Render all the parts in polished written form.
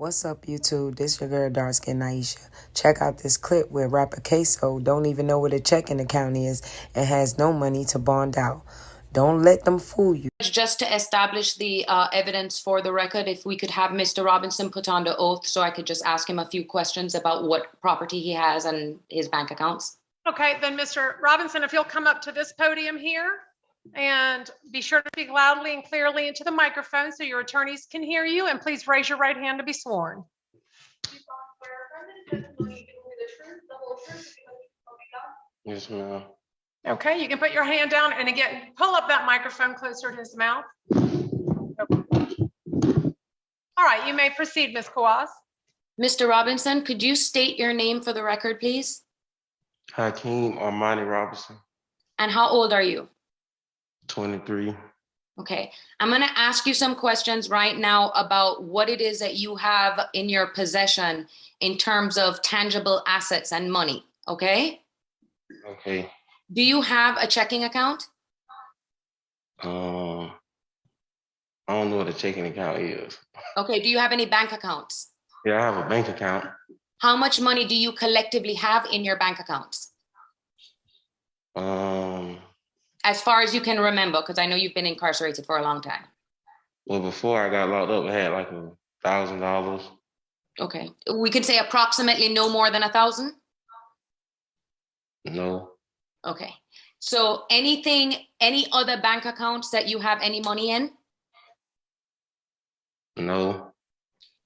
What's up, YouTube? This your girl, Dark Skin Naisha. Check out this clip where rapper KSOO don't even know what a checking account is and has no money to bond out. Don't let them fool you. Just to establish the evidence for the record, if we could have Mr. Robinson put on the oath so I could just ask him a few questions about what property he has and his bank accounts. Okay, then Mr. Robinson, if you'll come up to this podium here and be sure to speak loudly and clearly into the microphone so your attorneys can hear you, and please raise your right hand to be sworn. Yes, ma'am. Okay, you can put your hand down and again, pull up that microphone closer to his mouth. All right, you may proceed, Ms. Kawaz. Mr. Robinson, could you state your name for the record, please? Hakeem Armani Robinson, And how old are you? 23. Okay, I'm going to ask you some questions right now about what it is that you have in your possession in terms of tangible assets and money, okay? Okay. Do you have a checking account? I don't know what a checking account is. Okay, do you have any bank accounts? Yeah, I have a bank account. How much money do you collectively have in your bank accounts? As far as you can remember, because I know you've been incarcerated for a long time. Well, before I got locked up, I had like $1,000. Okay, we could say approximately no more than 1,000? No. Okay, so any other bank accounts that you have any money in? No.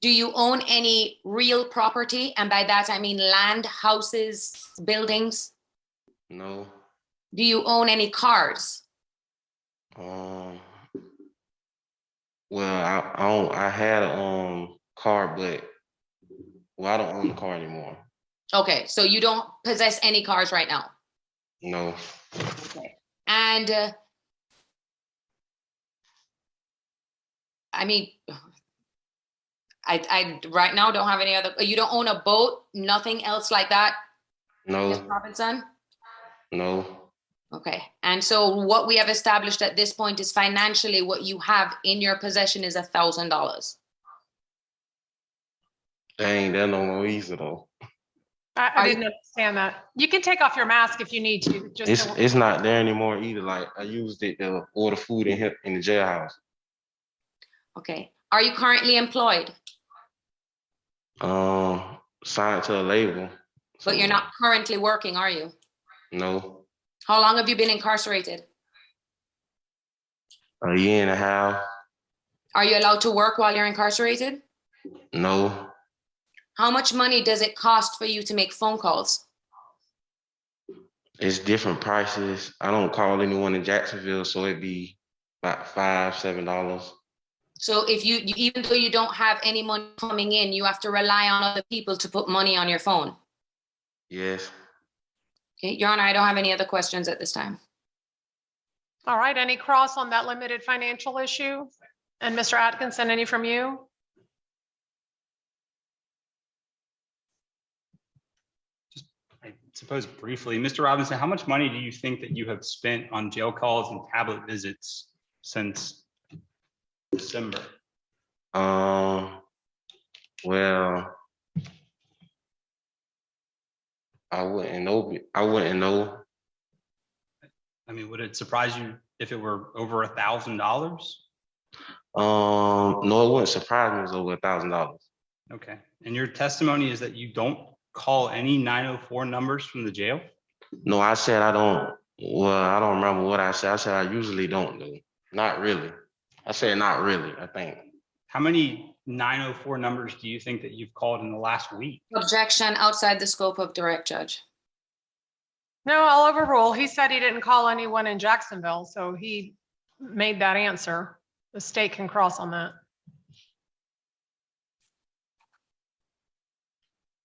Do you own any real property? And by that, I mean land, houses, buildings. No. Do you own any cars? Well, I had a car, but I don't own the car anymore. Okay, so you don't possess any cars right now? No. Okay. And I mean, I right now don't have any other. You don't own a boat, nothing else like that? No. Mr. Robinson? No. Okay, and so what we have established at this point is financially what you have in your possession is $1,000. Dang, that no more easy though. I didn't understand that. You can take off your mask if you need to. It's not there anymore either. Like I used it to order food in the jailhouse. Okay, are you currently employed? Signed to a label. But you're not currently working, are you? No. How long have you been incarcerated? A year and a half. Are you allowed to work while you're incarcerated? No. How much money does it cost for you to make phone calls? It's different prices. I don't call anyone in Jacksonville, so it'd be about $5, $7. So if you even though you don't have any money coming in, you have to rely on other people to put money on your phone? Yes. Okay, Your Honor, I don't have any other questions at this time. All right, any cross on that limited financial issue? And Mr. Atkinson, any from you? I suppose briefly, Mr. Robinson, how much money do you think that you have spent on jail calls and tablet visits since December? Well, I wouldn't know. I mean, would it surprise you if it were over $1,000? No, it wouldn't surprise me. It was over $1,000. Okay, and your testimony is that you don't call any 904 numbers from the jail? No, I said I don't. Well, I don't remember what I said. I said I usually don't do. Not really. I said not really, I think. How many 904 numbers do you think that you've called in the last week? Objection outside the scope of direct judge. No, I'll overrule. He said he didn't call anyone in Jacksonville, so he made that answer. The state can cross on that.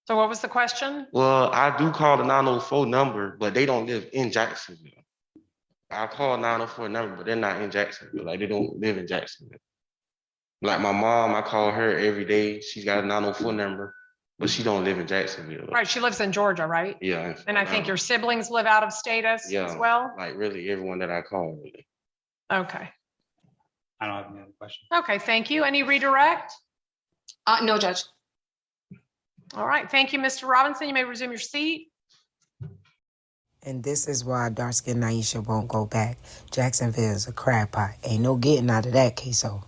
So what was the question? Well, I do call the 904 number, but they don't live in Jacksonville. I call 904 number, but they're not in Jacksonville. Like they don't live in Jacksonville. Like my mom, I call her every day. She's got a 904 number, but she don't live in Jacksonville. Right, she lives in Georgia, right? Yeah. And I think your siblings live out of state as well? Like really everyone that I call. Really. Okay. I don't have any other questions. Okay, thank you. Any redirect? No, Judge. All right, thank you, Mr. Robinson. You may resume your seat. And this is why dark-skinned Naisha won't go back. Jacksonville is a crab pot. Ain't no getting out of that, KSOO.